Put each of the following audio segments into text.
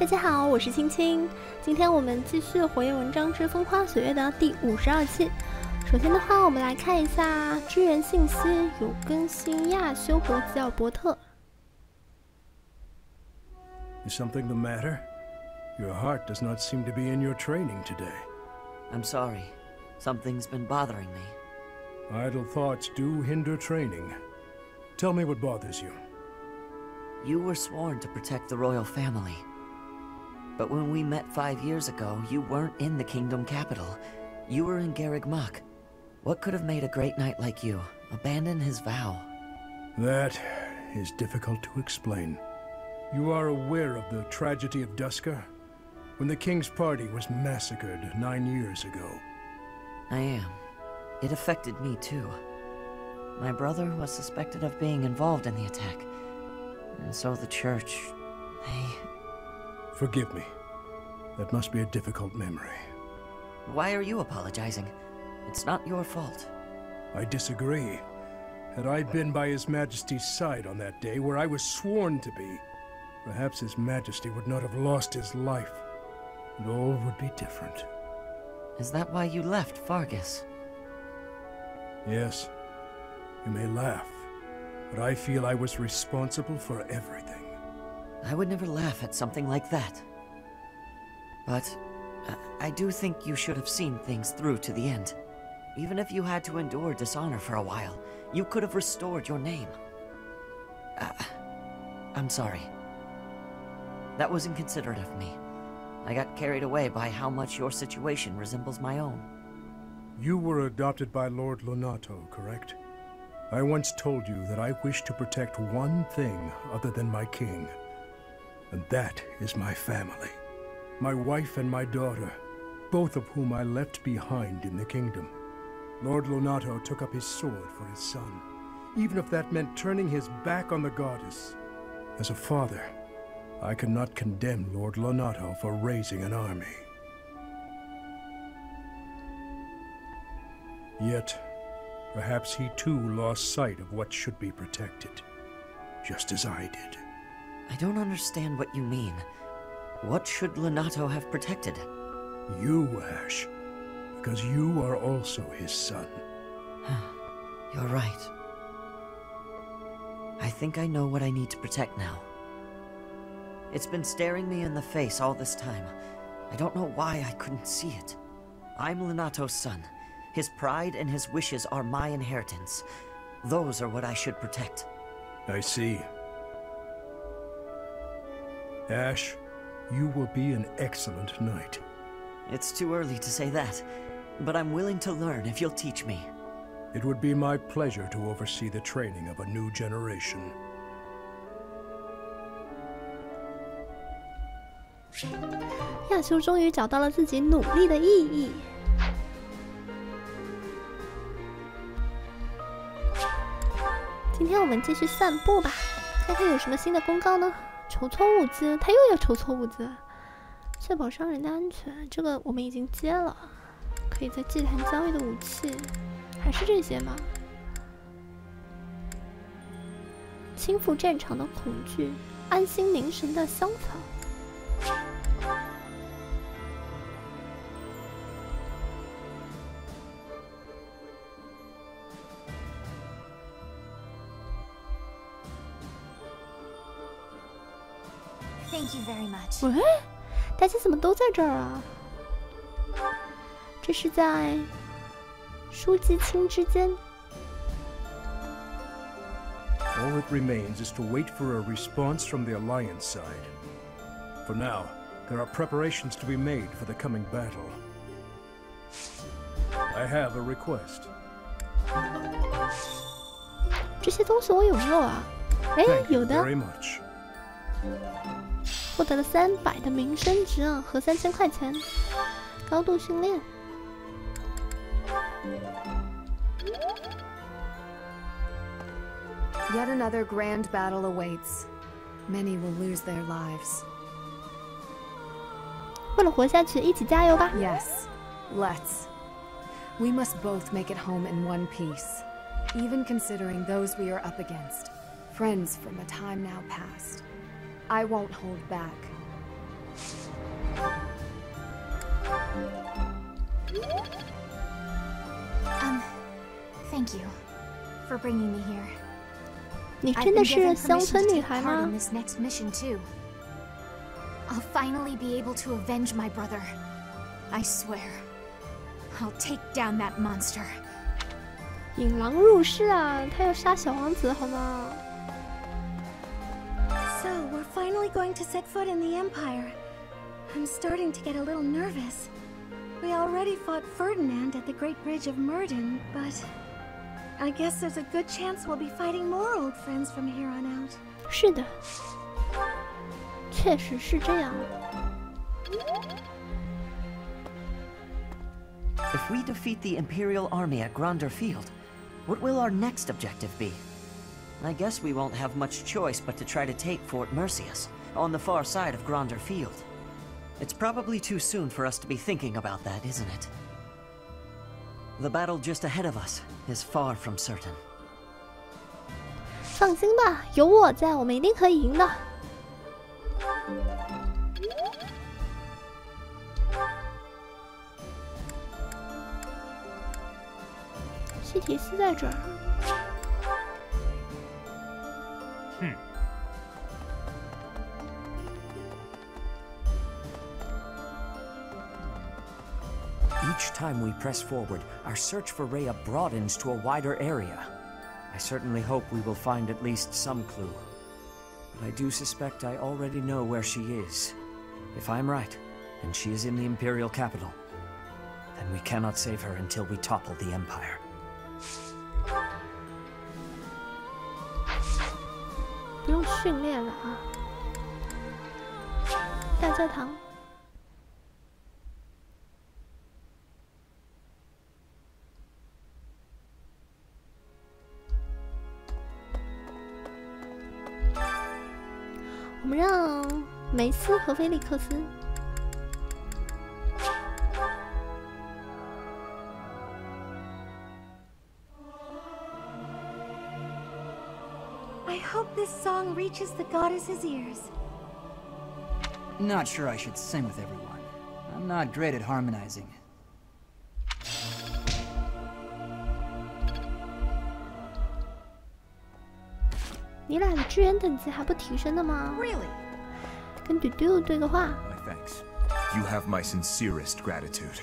大家好，我是青青。今天我们继续《火焰纹章之风花雪月》的第52期。首先的话，我们来看一下支援信息，有更新亚修和吉尔伯特。Is something the matter? Your heart does not seem to be in your training today. I'm sorry. Something's been bothering me. Idle thoughts do hinder training. Tell me what bothers you. You were sworn to protect the royal family. But when we met 5 years ago, you weren't in the kingdom capital. You were in Garreg Mach. What could have made a great knight like you abandon his vow? That is difficult to explain. You are aware of the tragedy of Dusker? When the king's party was massacred 9 years ago. I am. It affected me too. My brother was suspected of being involved in the attack. And so the church, they... Forgive me. That must be a difficult memory. Why are you apologizing? It's not your fault. I disagree. Had I been by His Majesty's side on that day where I was sworn to be, perhaps His Majesty would not have lost his life, and all would be different. Is that why you left Fargus? Yes. You may laugh, but I feel I was responsible for everything. I would never laugh at something like that. But I do think you should have seen things through to the end. Even if you had to endure dishonor for a while, you could have restored your name. I'm sorry. That was inconsiderate of me. I got carried away by how much your situation resembles my own. You were adopted by Lord Lonato, correct? I once told you that I wish to protect one thing other than my king. And that is my family. My wife and my daughter, both of whom I left behind in the kingdom. Lord Lonato took up his sword for his son, even if that meant turning his back on the goddess. As a father, I cannot condemn Lord Lonato for raising an army. Yet, perhaps he too lost sight of what should be protected, just as I did. I don't understand what you mean. What should Lonato have protected? You, Ash. Because you are also his son. You're right. I think I know what I need to protect now. It's been staring me in the face all this time. I don't know why I couldn't see it. I'm Lonato's son. His pride and his wishes are my inheritance. Those are what I should protect. I see. Ash, you will be an excellent knight. It's too early to say that, but I'm willing to learn if you'll teach me. It would be my pleasure to oversee the training of a new generation. 亚修终于找到了自己努力的意义。今天我们继续散步吧，看看有什么新的公告呢？筹措物资，他又要筹措物资，确保商人的安全。这个我们已经接了，可以在祭坛交易的武器，还是这些吗？倾覆战场的恐惧，安心凝神的香草。Thank you very much. 喂，大家怎么都在这儿啊？这是在书姬青之间。All that remains is to wait for a response from the Alliance side. For now, there are preparations to be made for the coming battle. I have a request. 这些东西我有没有啊？哎，有的。 Very much. 获得了300的民生值啊，和3000块钱。高度训练。Yet another grand battle awaits. Many will lose their lives. 为了活下去，一起加油吧！ Yes, let's. We must both make it home in one piece, even considering those we are up against. Friends from a time now past. I won't hold back. for bringing me here. 你真的是乡村女孩吗？ In this next mission too. I'll finally be able to avenge my brother. I swear. I'll take down that monster. 引狼入室啊！他要杀小王子好吗？ So we're finally going to set foot in the Empire. I'm starting to get a little nervous. We already fought Ferdinand at the Great Bridge of Murden, but I guess there's a good chance we'll be fighting more old friends from here on out. 是的，确实是这样。 If we defeat the Imperial army at Gronder Field, what will our next objective be? I guess we won't have much choice but to try to take Fort Mercius, on the far side of Gronder Field. It's probably too soon for us to be thinking about that, isn't it? The battle just ahead of us is far from certain. 放心吧，有我在，我们一定可以赢的。西提斯在这儿。Each time we press forward, our search for Rhea broadens to a wider area. I certainly hope we will find at least some clue. But I do suspect I already know where she is. If I'm right, and she is in the Imperial capital, then we cannot save her until we topple the Empire. 不用训练了啊！大教堂。 我们让梅斯和菲利克斯。I hope this song reaches the goddess's ears. Not sure I should sing with everyone. I'm not great at harmonizing. 你俩的支援等级还不提升的吗 Really? 跟嘟嘟对个话。 My thanks. You have my sincerest gratitude.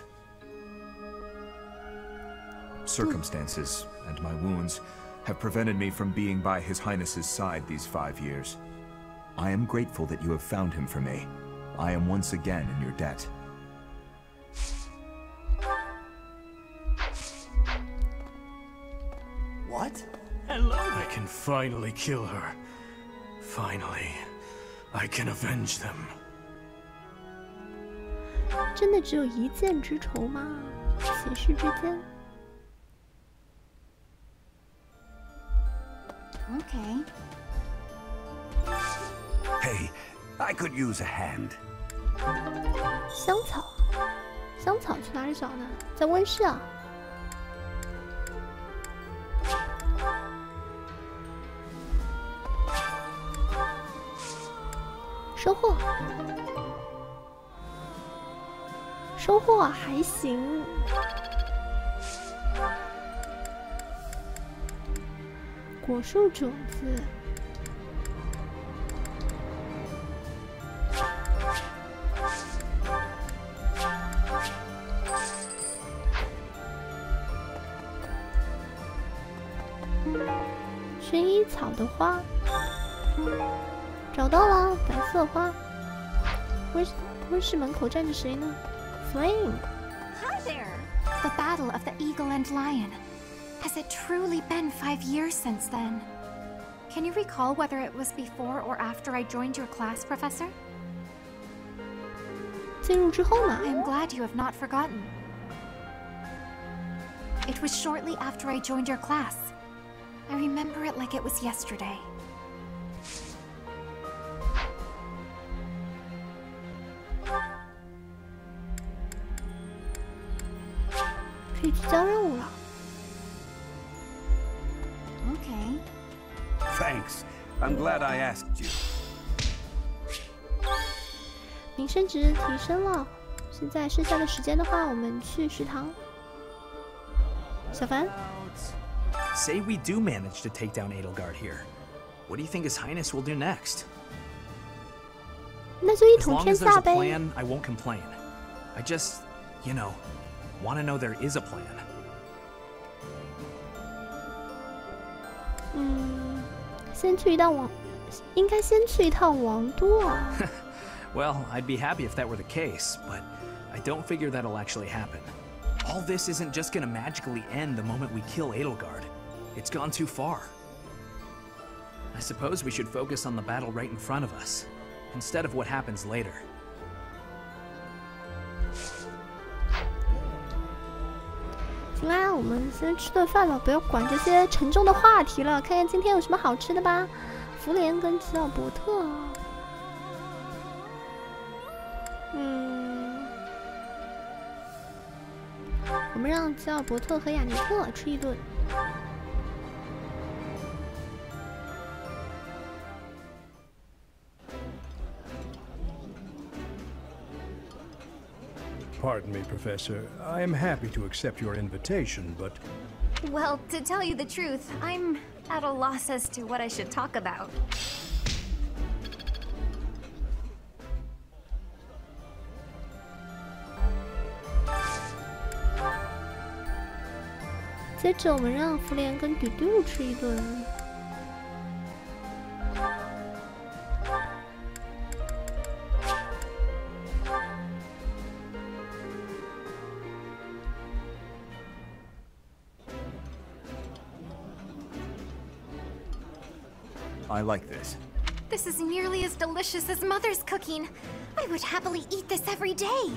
Circumstances and my wounds have prevented me from being by His Highness's side these 5 years. I am grateful that you have found him for me. I am once again in your debt. What? Hello. I can finally kill her. Finally, I can avenge them. 真的只有一箭之仇吗？骑士之间。 Okay. Hey, I could use a hand. 香草，香草去哪里找呢？在温室啊。收获，收获还行。果树种子。 薰衣草的花，找到了，白色花。温室门口站着谁呢 ？Flame。 Hi there. The Battle of the Eagle and Lion. Has it truly been 5 years since then? Can you recall whether it was before or after I joined your class, Professor? 进入之后呢 I am glad you have not forgotten. It was shortly after I joined your class. I remember it like it was yesterday. 可以去交任务了。 Okay. Thanks. I'm glad I asked you. 民生值提升了。现在剩下的时间的话，我们去食堂。小凡， say we do manage to take down Edelgard here. What do you think His Highness will do next? 那就一 As 统 long 天 as there's 下 a 呗。 plan, I won't complain. I just, you know, want to know there is a plan. 先去一趟应该先去一趟王都啊。Well, I'd be happy if that were the case, but I don't figure that'll actually happen. All this isn't just gonna magically end the moment we kill Edelgard. It's gone too far. I suppose we should focus on the battle right in front of us, instead of what happens later. 行啦，我们先吃顿饭吧，不要管这些沉重的话题了。看看今天有什么好吃的吧。福莲跟吉尔伯特，我们让吉尔伯特和雅尼特吃一顿。Pardon me, Professor. I am happy to accept your invitation, but... Well, to tell you the truth, I'm at a loss as to what I should talk about. 接着我们让福莲跟嘟嘟吃一顿。I like this. This is nearly as delicious as Mother's cooking. I would happily eat this every day.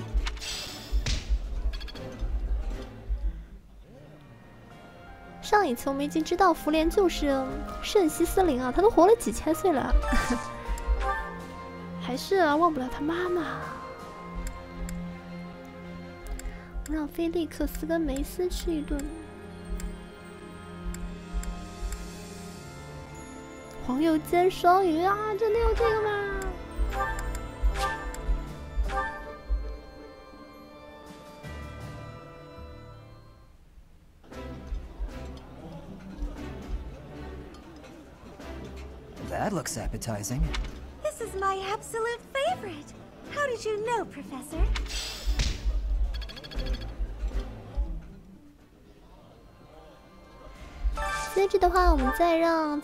上一次我们已经知道福莲就是圣西斯林啊，他都活了几千岁了，还是忘不了他妈妈。我让菲利克斯跟梅斯吃一顿。黄油煎双鱼啊，真的有这个吗？ That looks appetizing. This is my absolute favorite. How did you know, Professor? 接着的话，我们再让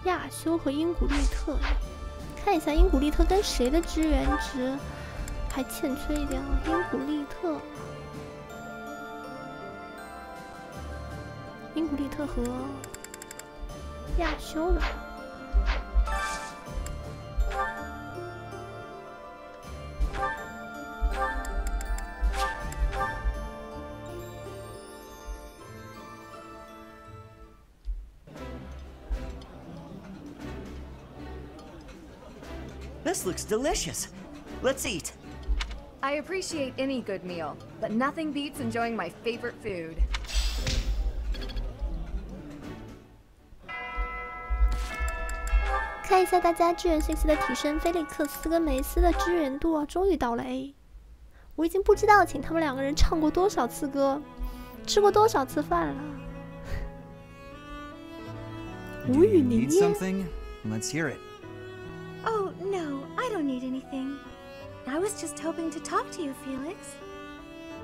亚修和英古利特看一下英古利特跟谁的支援值还欠缺一点啊？英古利特和亚修吧。 This looks delicious. Let's eat. I appreciate any good meal, but nothing beats enjoying my favorite food. 看一下大家支援信息的提升，菲利克斯跟梅斯的支援度啊，终于到了 A。我已经不知道请他们两个人唱过多少次歌，吃过多少次饭了。无语凝噎。 something? Let's hear it. Oh, no, I don't need anything. I was just hoping to talk to you, Felix.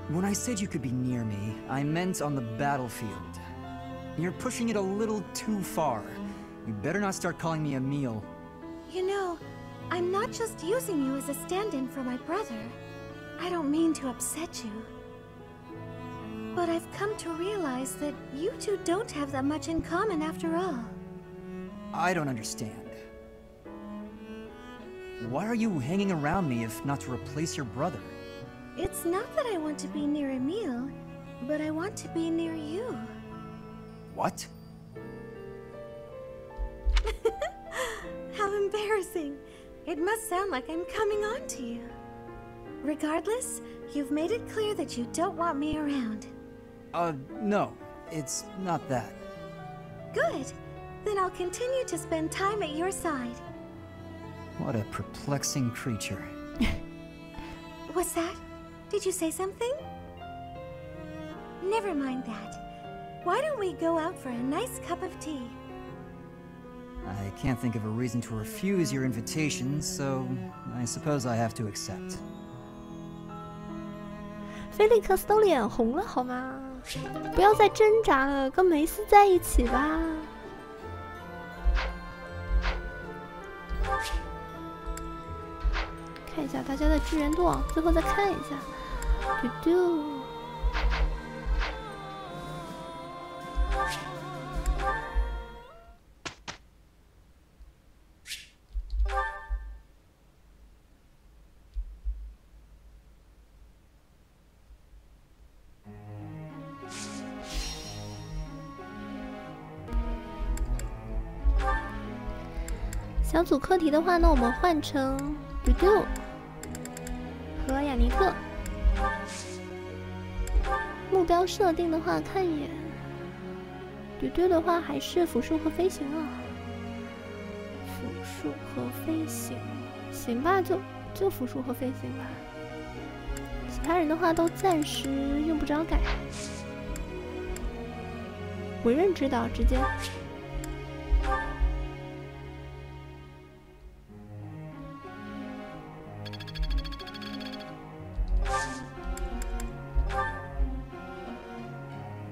When I said you could be near me, I meant on the battlefield. You're pushing it a little too far. You better not start calling me Emil. You know, I'm not just using you as a stand-in for my brother. I don't mean to upset you. But I've come to realize that you two don't have that much in common after all. I don't understand. Why are you hanging around me if not to replace your brother? It's not that I want to be near Emil, but I want to be near you. What? How embarrassing. It must sound like I'm coming on to you. Regardless, you've made it clear that you don't want me around. No. It's not that. Good. Then I'll continue to spend time at your side. What a perplexing creature. was that? Did you say something? Never mind that. Why don't we go out for a nice cup of tea? I can't think of a reason to refuse your invitation, so I suppose I have to accept. 菲利克斯都脸红了，好吗？不要再挣扎了，跟梅斯在一起吧。看一下大家的支援度啊，最后再看一下。嘟嘟。小组课题的话呢，我们换成嘟嘟和雅尼特。目标设定的话，看一眼。嘟嘟的话还是辅助和飞行啊。辅助和飞行，行吧，就辅助和飞行吧。其他人的话都暂时用不着改。委任指导直接。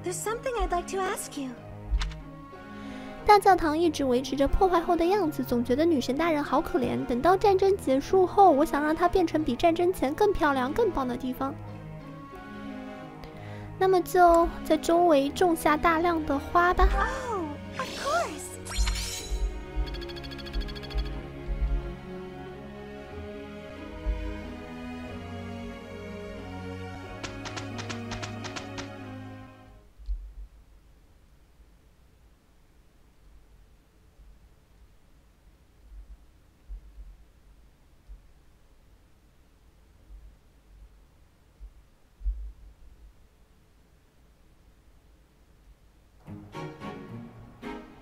There's something I'd like to ask you. 大教堂一直维持着破坏后的样子，总觉得女神大人好可怜。等到战争结束后，我想让它变成比战争前更漂亮、更棒的地方。那么就在周围种下大量的花吧。Oh, of course.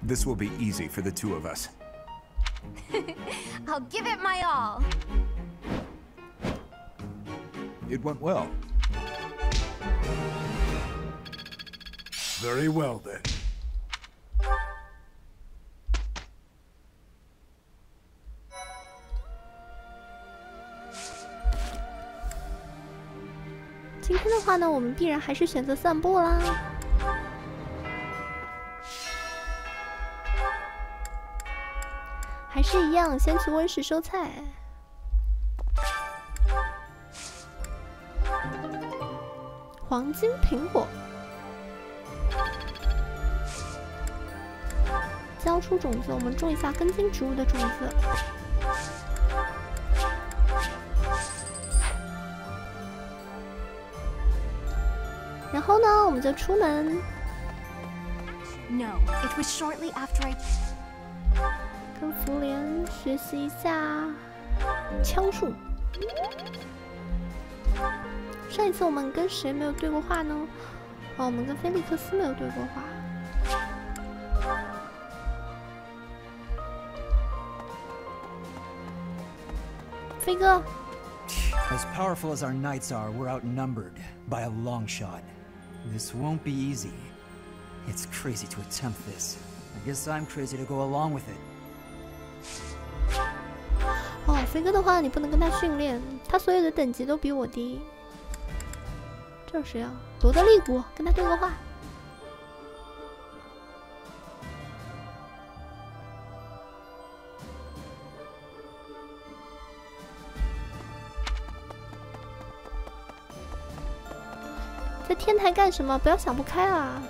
This will be easy for the two of us. I'll give it my all. It went well. Very well, then. Today 今天的话呢，我们必然还是选择散步啦。还是一样，先去温室收菜。黄金苹果，交出种子，我们种一下根茎植物的种子。然后呢，我们就出门。No, it was shortly after I. 跟福莲学习一下枪术。上一次我们跟谁没有对过话呢？哦，我们跟菲利克斯没有对过话。飞哥。As powerful as our knights are, we're outnumbered by a long shot. This won't be easy. It's crazy to attempt this. I guess I'm crazy to go along with it. 哦，飞哥的话，你不能跟他训练，他所有的等级都比我低。这是谁啊？罗德利古，跟他对个话。在天台干什么？不要想不开啊！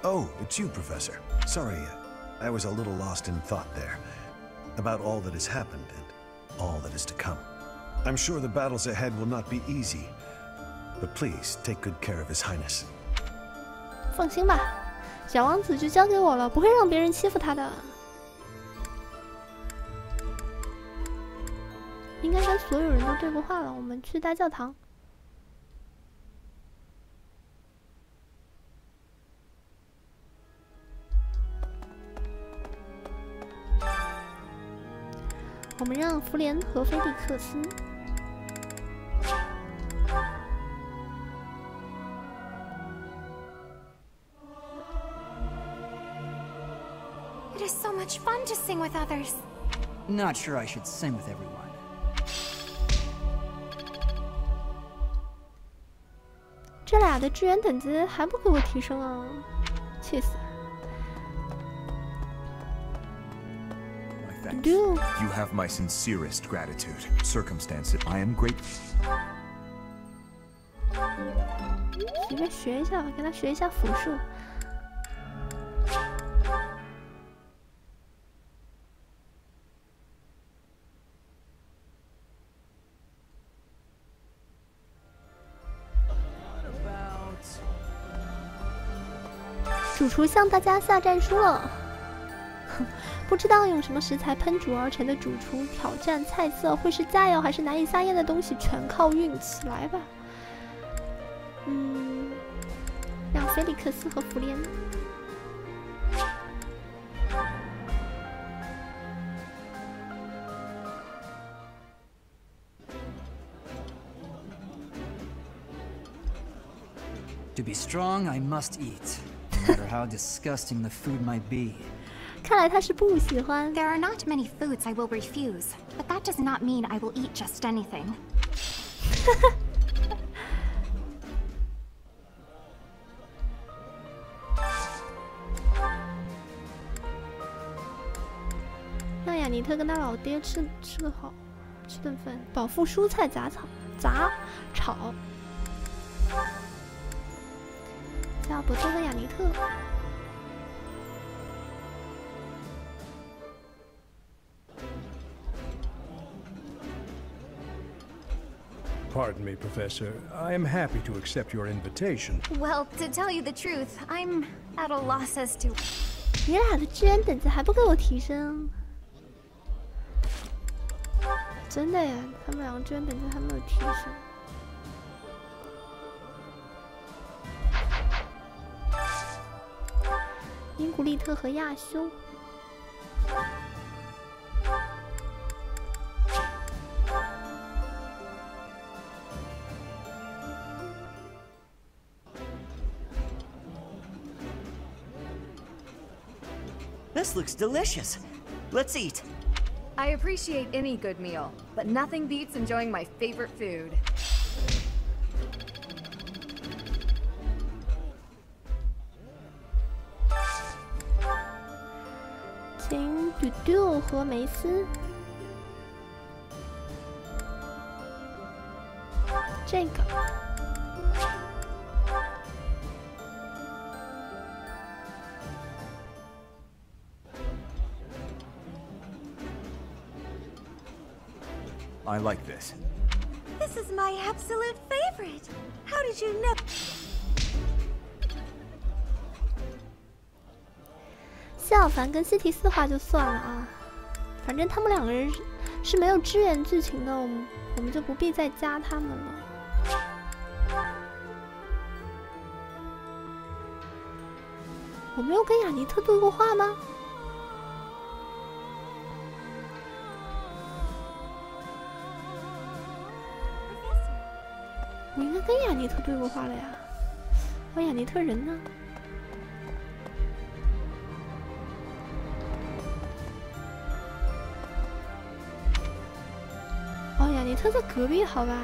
Oh, it's you, Professor. Sorry, I was a little lost in thought there. About all that has happened and all that is to come. I'm sure the battles ahead will not be easy, but please take good care of His Highness. 放心吧，小王子就交给我了，不会让别人欺负他的。应该跟所有人都对过话了。我们去大教堂。我们让福莲和菲利克斯。is so much fun to sing with others. Not sure I should sing with everyone. 这俩的支援等级还不给我提升啊，气死！ You have my sincerest gratitude. Circumstances, I am grateful. 随便学一下吧，跟他学一下辅数。主厨向大家下战书了。不知道用什么食材烹煮而成的主厨挑战菜色会是佳肴还是难以下咽的东西，全靠运气。来吧，让菲利克斯和弗莲。To be strong, I must eat, no matter how disgusting the food might be. 看来他是不喜欢。 There are not many foods I will refuse, but that does not mean I will eat just anything. 让雅尼特跟他老爹吃个好，吃顿饭，饱腹蔬菜杂炒。加伯特和雅尼特。 Pardon me, Professor. I am happy to accept your invitation. Well, to tell you the truth, I'm at a loss as to... 你俩的支援等级还不给我提升？真的呀，他们两个支援等级还没有提升。英古利特和亚修。 This looks delicious. Let's eat. I appreciate any good meal, but nothing beats enjoying my favorite food. 请嘟嘟和梅斯。这个。 I like this. This is my absolute favorite. How did you know? 谢小凡跟西提斯话就算了啊，反正他们两个人是没有支援剧情的，我们就不必再加他们了。我没有跟雅尼特对过话吗？ 我应该跟雅尼特对过话了呀，我雅尼特人呢？哦，雅尼特在隔壁，好吧。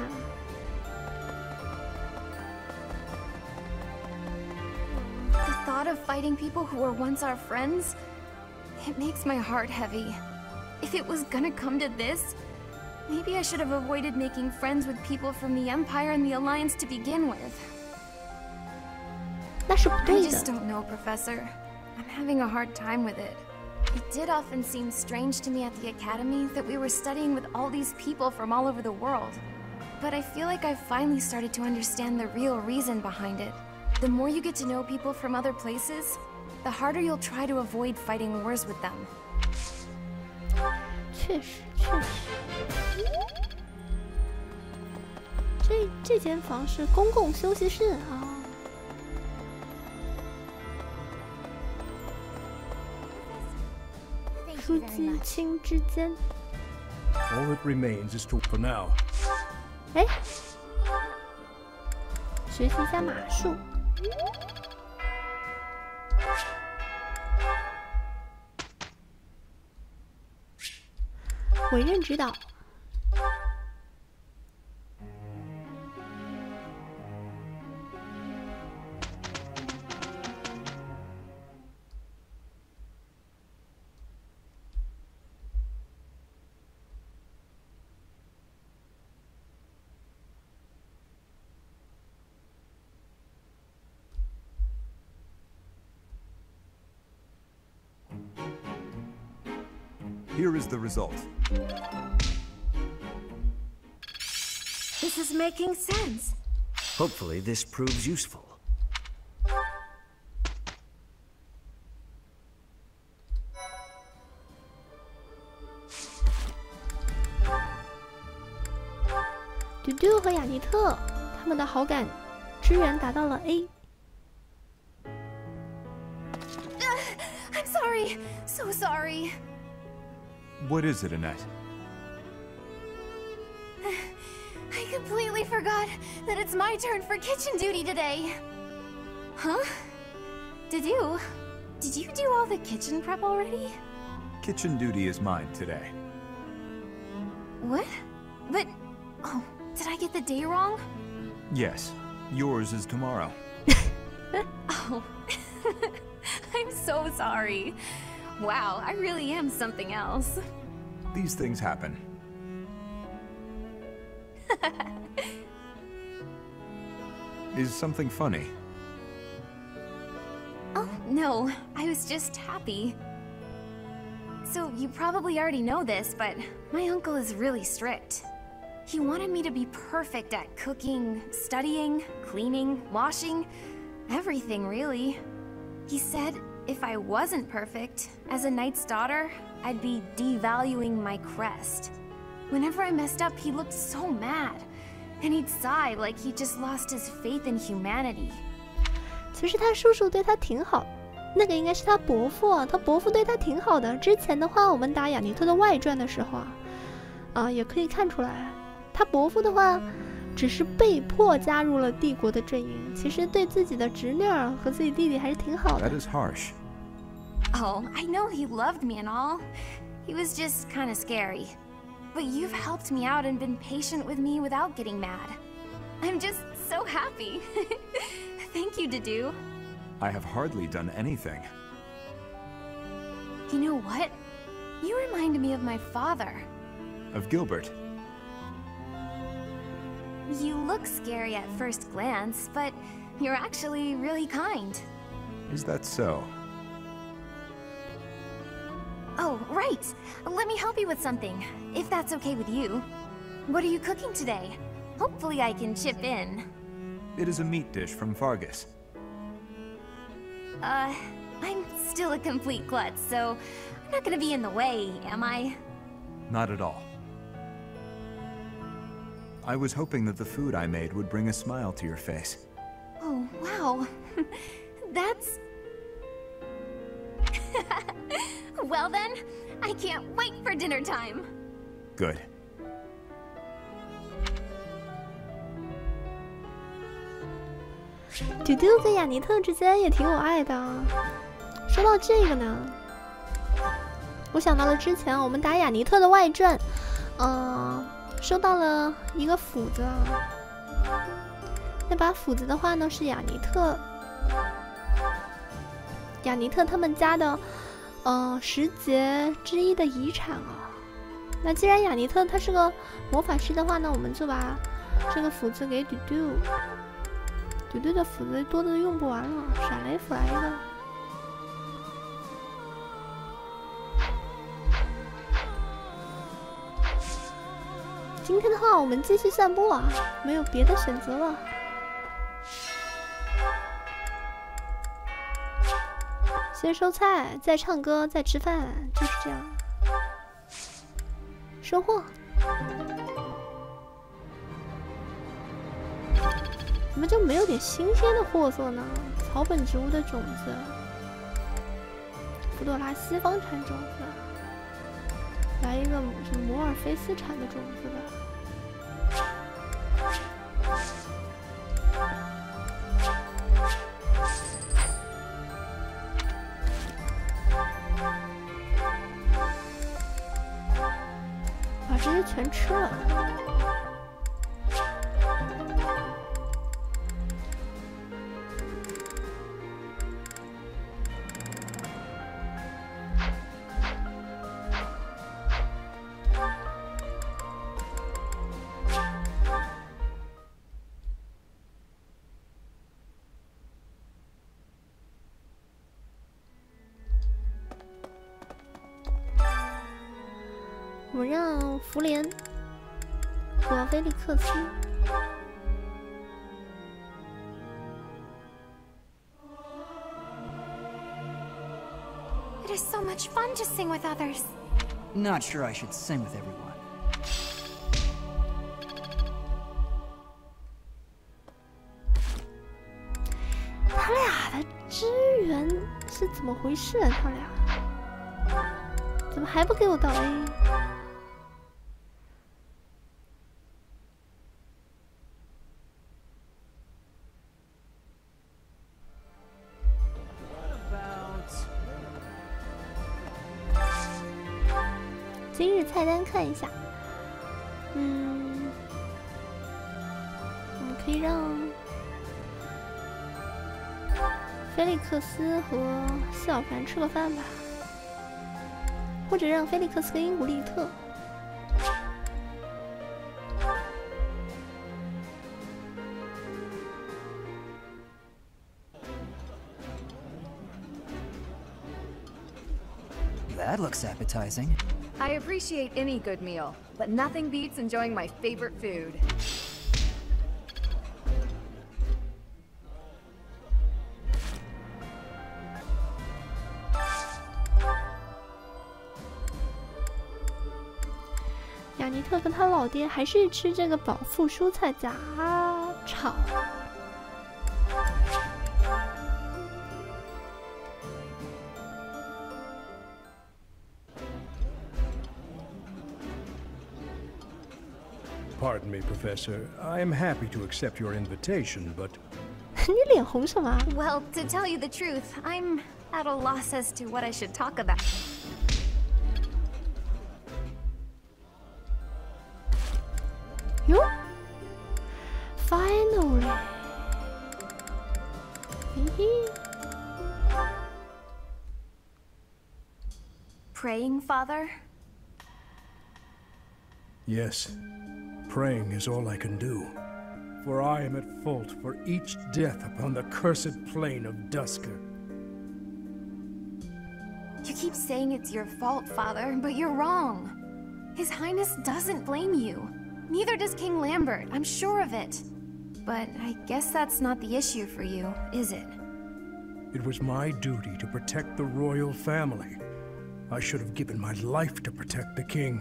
The thought of fighting people who were once our friends, it makes my heart heavy. If it was gonna come to this, maybe I should have avoided making friends with people from the Empire and the Alliance to begin with. 那是不对的。 I just don't know, Professor. I'm having a hard time with it. It did often seem strange to me at the Academy that we were studying with all these people from all over the world. But I feel like I've finally started to understand the real reason behind it. The more you get to know people from other places, the harder you'll try to avoid fighting wars with them. 确实。这间房是公共休息室啊。书记亲之间。All that remains is to for now. 哎，学习一下马术。委任指导。Here is the result. This is making sense. Hopefully this proves useful.嘟嘟和雅尼特，他们的好感支援达到了 A。I'm sorry, so sorry. What is it, Annette? I completely forgot that it's my turn for kitchen duty today. Huh? Did you do all the kitchen prep already? Kitchen duty is mine today. What? But, oh, did I get the day wrong? Yes, yours is tomorrow. Oh, I'm so sorry. Wow, I really am something else. These things happen. Is something funny? Oh, no, I was just happy. So, you probably already know this, but my uncle is really strict. He wanted me to be perfect at cooking, studying, cleaning, washing, everything really. He said if I wasn't perfect, as a knight's daughter, I'd be devaluing my crest. Whenever I messed up, he looked so mad, and he'd sigh like he just lost his faith in humanity. 其实他叔叔对他挺好，那个应该是他伯父，他伯父对他挺好的。之前的话，我们打雅尼特的外传的时候也可以看出来，他伯父的话只是被迫加入了帝国的阵营，其实对自己的侄女儿和自己弟弟还是挺好的。 That is harsh. Oh, I know he loved me and all. He was just kind of scary. But you've helped me out and been patient with me without getting mad. I'm just so happy. Thank you, Dudu. I have hardly done anything. You know what? You reminded me of my father. Of Gilbert. You look scary at first glance, but you're actually really kind. Is that so? Oh, right. Let me help you with something, if that's okay with you. What are you cooking today? Hopefully I can chip in. It is a meat dish from Fargus. I'm still a complete klutz, so I'm not gonna be in the way, am I? Not at all. I was hoping that the food I made would bring a smile to your face. Oh, wow. That's... Well then, I can't wait for dinner time. Good. 嘟嘟跟雅尼特之间也挺有爱的。说到这个呢，我想到了之前我们打雅尼特的外传，收到了一个斧子。那把斧子的话呢，是雅尼特他们家的10节之一的遗产啊。那既然雅尼特他是个魔法师的话呢，我们就把这个斧子给嘟嘟。嘟嘟的斧子多的用不完了，闪雷斧来一个。今天的话，我们继续散步啊，没有别的选择了。先收菜，再唱歌，再吃饭，就是这样。收获。怎么就没有点新鲜的货色呢？草本植物的种子，弗朵拉西方产种子，来一个什么摩尔菲斯产的种子吧。这些全吃了。我们让福莲和菲利克斯。It is so much fun to sing with others. Not sure I should sing with everyone. 他俩的支援是怎么回事啊？他俩怎么还不给我到 A？ 今日菜单看一下，我们可以让菲利克斯和谢尔凡吃个饭吧，或者让菲利克斯跟英古利特。That looks appetizing. I appreciate any good meal, but nothing beats enjoying my favorite food. “雅尼特跟他老爹还是吃这个饱腹蔬菜杂炒。Pardon me, Professor. I am happy to accept your invitation, but 你脸红什么？ Well, to tell you the truth, I'm at a loss as to what I should talk about. 哟 ，Finally， 嘿嘿。 Praying, Father? yes, praying is all I can do. For I am at fault for each death upon the cursed plain of Dusker. You keep saying it's your fault, Father, but you're wrong. His Highness doesn't blame you. Neither does King Lambert, I'm sure of it. But I guess that's not the issue for you, is it? It was my duty to protect the royal family. I should have given my life to protect the king,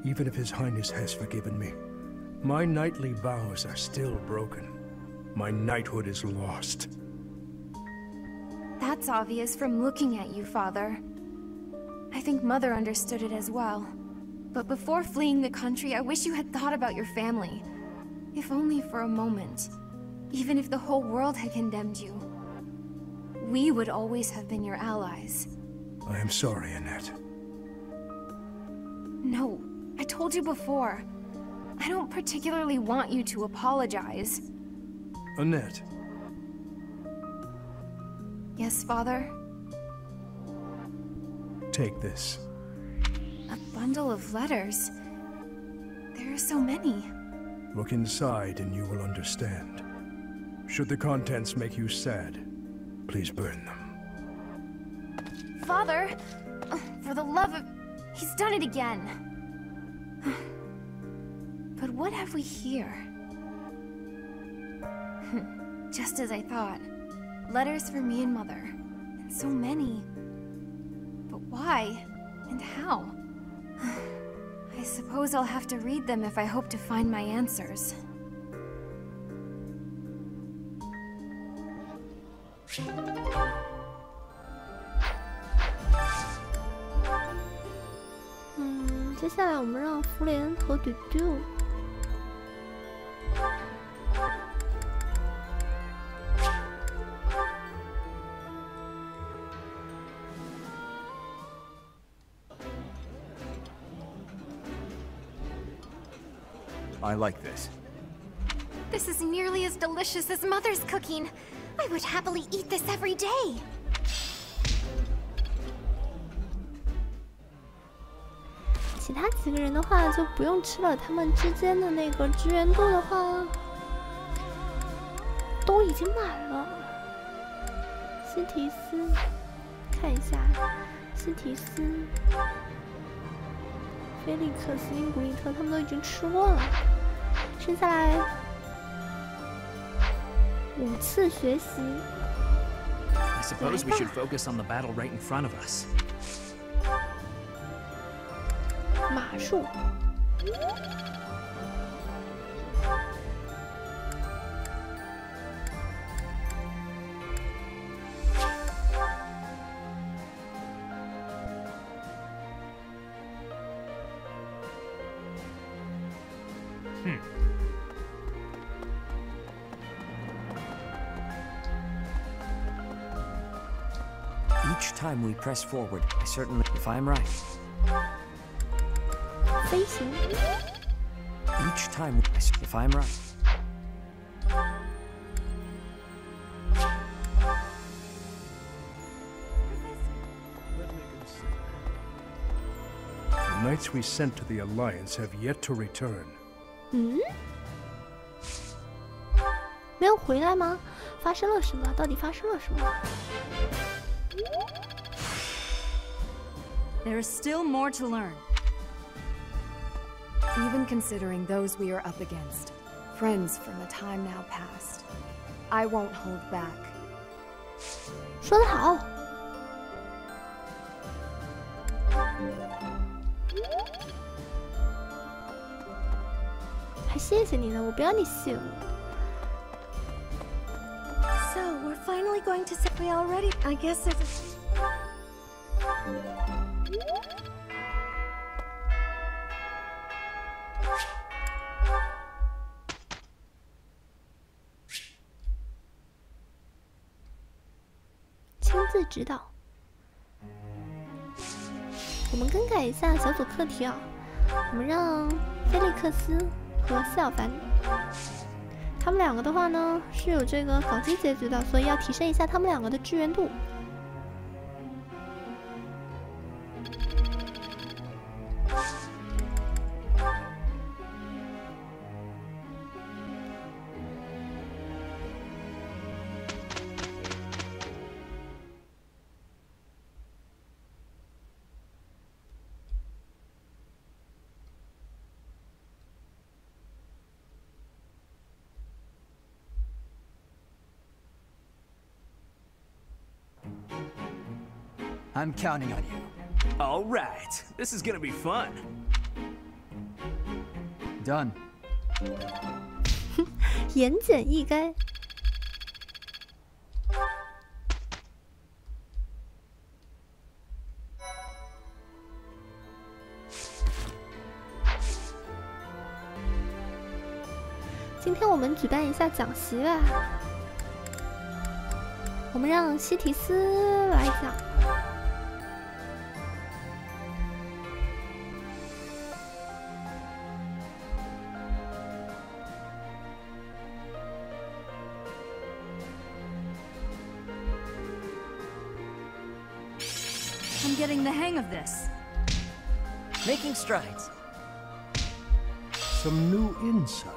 even if His Highness has forgiven me. My knightly vows are still broken. My knighthood is lost. That's obvious from looking at you, Father. I think Mother understood it as well. But before fleeing the country, I wish you had thought about your family. If only for a moment. Even if the whole world had condemned you. We would always have been your allies. I am sorry, Annette. No, I told you before. I don't particularly want you to apologize. Annette. Yes, Father? Take this. A bundle of letters. There are so many. Look inside and you will understand. Should the contents make you sad, please burn them. Father! For the love of... He's done it again. But what have we here? Just as I thought. Letters for me and Mother. And so many. But why? And how? I suppose I'll have to read them if I hope to find my answers. 接下来我们让福莲和嘟嘟。I like this. This is nearly as delicious as Mother's cooking. I would happily eat this every day. 其他几个人的话就不用吃了，他们之间的那个支援度的话都已经满了。西提斯，看一下，西提斯、菲利克斯、英古利特他们都已经吃过了，剩下来5次学习。I suppose we should focus on the battle right in front of us. 马术。Each time we press forward, I certainly, if I'm right. 飞行。 Each time, if I'm right. The knights we sent to the Alliance have yet to return. 嗯？没有回来吗？发生了什么？到底发生了什么？ There is still more to learn. Even considering those we are up against, friends from a time now past, I won't hold back. 说得好。还谢谢你呢，我不要你谢我。 So, we're finally going to say we already... I guess there's a... 亲自指导。我们更改一下小组课题啊，我们让菲利克斯和谢小凡，他们两个的话呢是有这个搞基结局的，所以要提升一下他们两个的支援度。 I'm counting on you. All right, this is gonna be fun. Done. 言简意赅。今天我们举办一下讲习吧。 我们让西提斯来讲。I'm getting the hang of this. Making strides. Some new insight.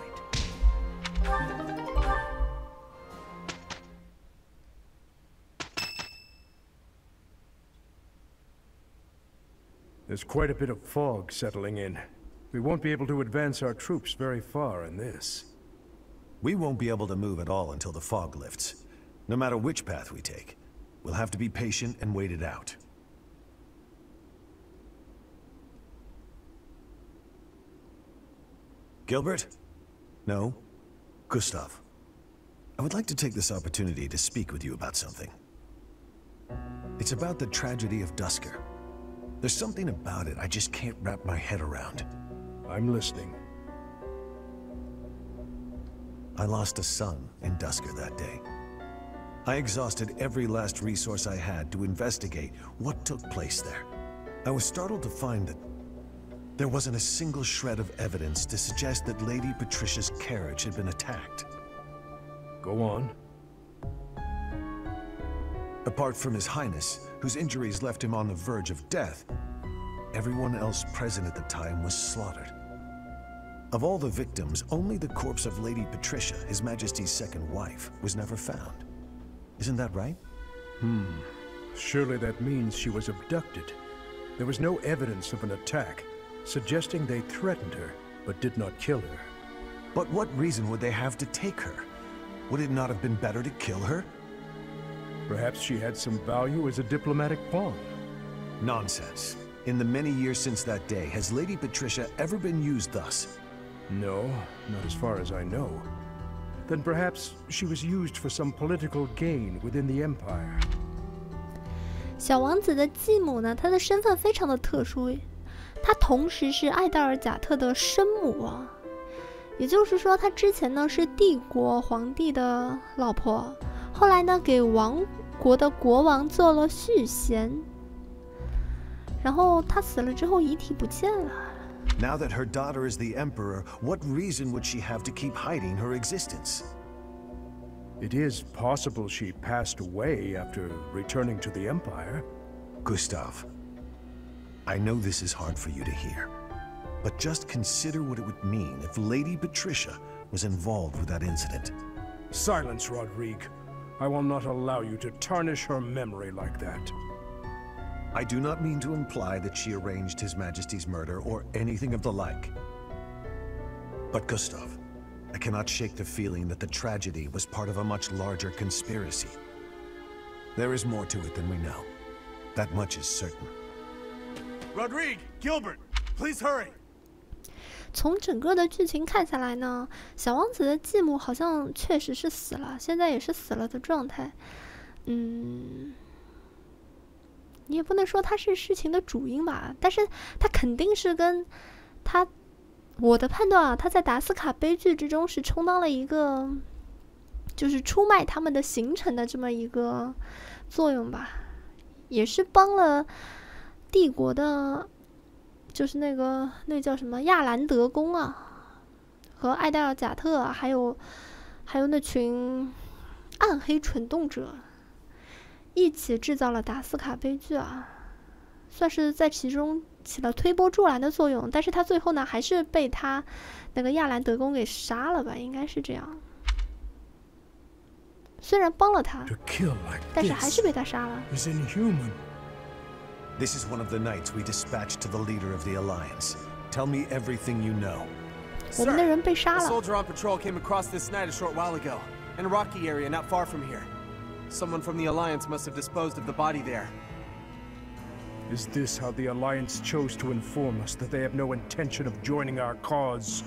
There's quite a bit of fog settling in. We won't be able to advance our troops very far in this. We won't be able to move at all until the fog lifts. No matter which path we take, we'll have to be patient and wait it out. Gilbert? No? Gustav. I would like to take this opportunity to speak with you about something. It's about the tragedy of Duscur. There's something about it I just can't wrap my head around. I'm listening. I lost a son in Duscur that day. I exhausted every last resource I had to investigate what took place there. I was startled to find that There wasn't a single shred of evidence to suggest that Lady Patricia's carriage had been attacked. Go on. Apart from His Highness, whose injuries left him on the verge of death, everyone else present at the time was slaughtered. Of all the victims, only the corpse of Lady Patricia, His Majesty's second wife, was never found. Isn't that right? Surely that means she was abducted. There was no evidence of an attack, suggesting they threatened her, but did not kill her. But what reason would they have to take her? Would it not have been better to kill her? Perhaps she had some value as a diplomatic pawn. Nonsense. In the many years since that day, has Lady Patricia ever been used thus? No, not as far as I know. Then perhaps she was used for some political gain within the Empire. 小王子的继母呢，她的身份非常的特殊，她同时是艾戴尔贾特的生母啊。也就是说，她之前呢是帝国皇帝的老婆，后来呢给王国的国王做了续弦，然后她死了之后遗体不见了。Now that her daughter is the emperor, what reason would she have to keep hiding her existence? It is possible she passed away after returning to the Empire. Gustav, I know this is hard for you to hear, but just consider what it would mean if Lady Patricia was involved with that incident. Silence, Rodrigue. I will not allow you to tarnish her memory like that. I do not mean to imply that she arranged His Majesty's murder or anything of the like. But Gustav, I cannot shake the feeling that the tragedy was part of a much larger conspiracy. There is more to it than we know. That much is certain. Rodrigue, Gilbert, please hurry. 从整个的剧情看下来呢，小王子的继母好像确实是死了，现在也是死了的状态。你也不能说他是事情的主因吧，但是他肯定是跟他，我的判断啊，他在达斯卡悲剧之中是充当了一个，就是出卖他们的行程的这么一个作用吧，也是帮了帝国的，就是那叫什么亚兰德公啊，和艾戴尔贾特啊，还有那群暗黑蠢动者。一起制造了达斯卡悲剧啊，算是在其中起了推波助澜的作用，但是他最后呢还是被他那个亚兰德公给杀了吧，应该是这样。虽然帮了他，但是还是被他杀了。Is inhuman. This is one of the knights we dispatched to the leader of the Alliance. Tell me everything you know. 我们的人被杀了。A soldier on patrol came across this night a short while ago, in a rocky area not far from here. Someone from the Alliance must have disposed of the body there. Is this how the Alliance chose to inform us that they have no intention of joining our cause?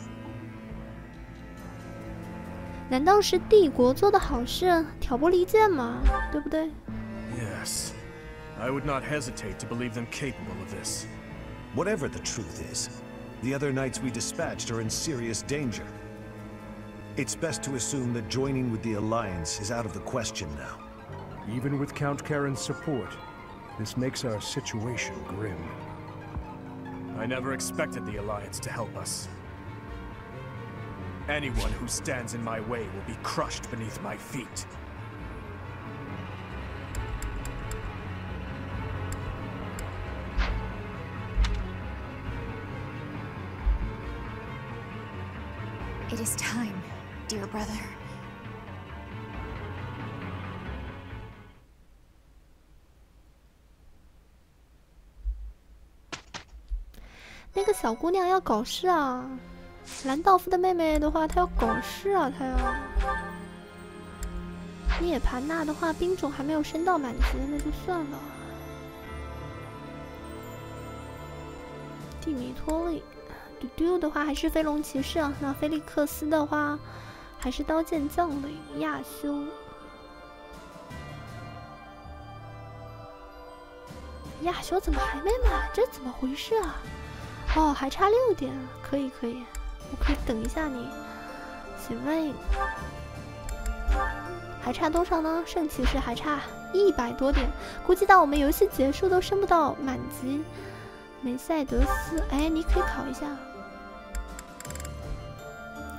难道是帝国做的好事，挑拨离间吗？对不对？ Yes. I would not hesitate to believe them capable of this. Whatever the truth is, the other knights we dispatched are in serious danger. It's best to assume that joining with the Alliance is out of the question now. Even with Count Karen's support, this makes our situation grim. I never expected the Alliance to help us. Anyone who stands in my way will be crushed beneath my feet. It is time, dear brother. 那个小姑娘要搞事啊！兰道夫的妹妹的话，她要搞事啊！她要。涅盘娜的话，兵种还没有升到满级，那就算了。蒂米托利，嘟嘟的话还是飞龙骑士啊。那菲利克斯的话，还是刀剑将领亚修。亚修怎么还没满？这怎么回事啊？哦，还差6点，可以，我可以等一下你。几位？还差多少呢？圣骑士还差100多点，估计到我们游戏结束都升不到满级。梅赛德斯，哎，你可以考一下，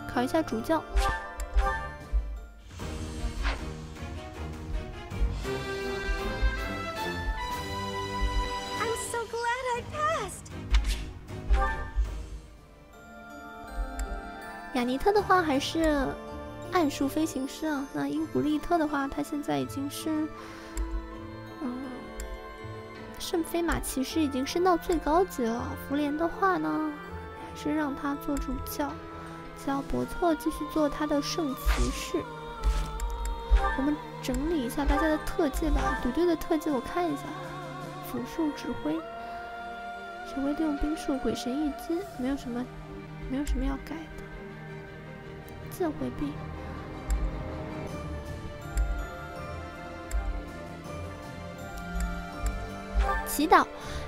考一下主教。I'm so glad I passed. 雅尼特的话还是暗术飞行师啊，那因古利特的话，他现在已经是，圣飞马骑士已经升到最高级了。福莲的话呢，还是让他做主教，叫伯特继续做他的圣骑士。我们整理一下大家的特技吧，赌队的特技我看一下，辅助指挥，只会利用兵术，鬼神一击，没有什么要改的。自回避。祈祷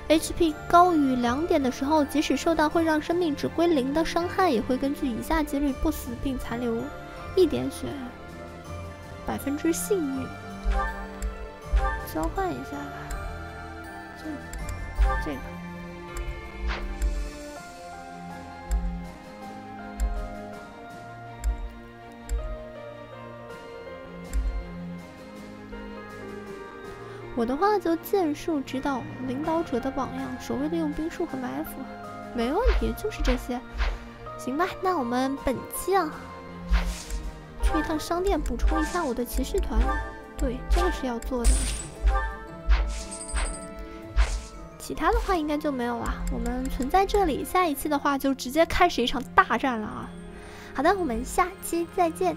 ，HP 高于2点的时候，即使受到会让生命值归0的伤害，也会根据以下几率不死，并残留1点血，% 幸运。交换一下吧，这个。我的话就剑术指导领导者的榜样，守卫利用兵术和埋伏，没问题，就是这些。行吧，那我们本期啊，去一趟商店补充一下我的骑士团。对，这个是要做的。其他的话应该就没有了，我们存在这里。下一期的话就直接开始一场大战了啊！好的，我们下期再见。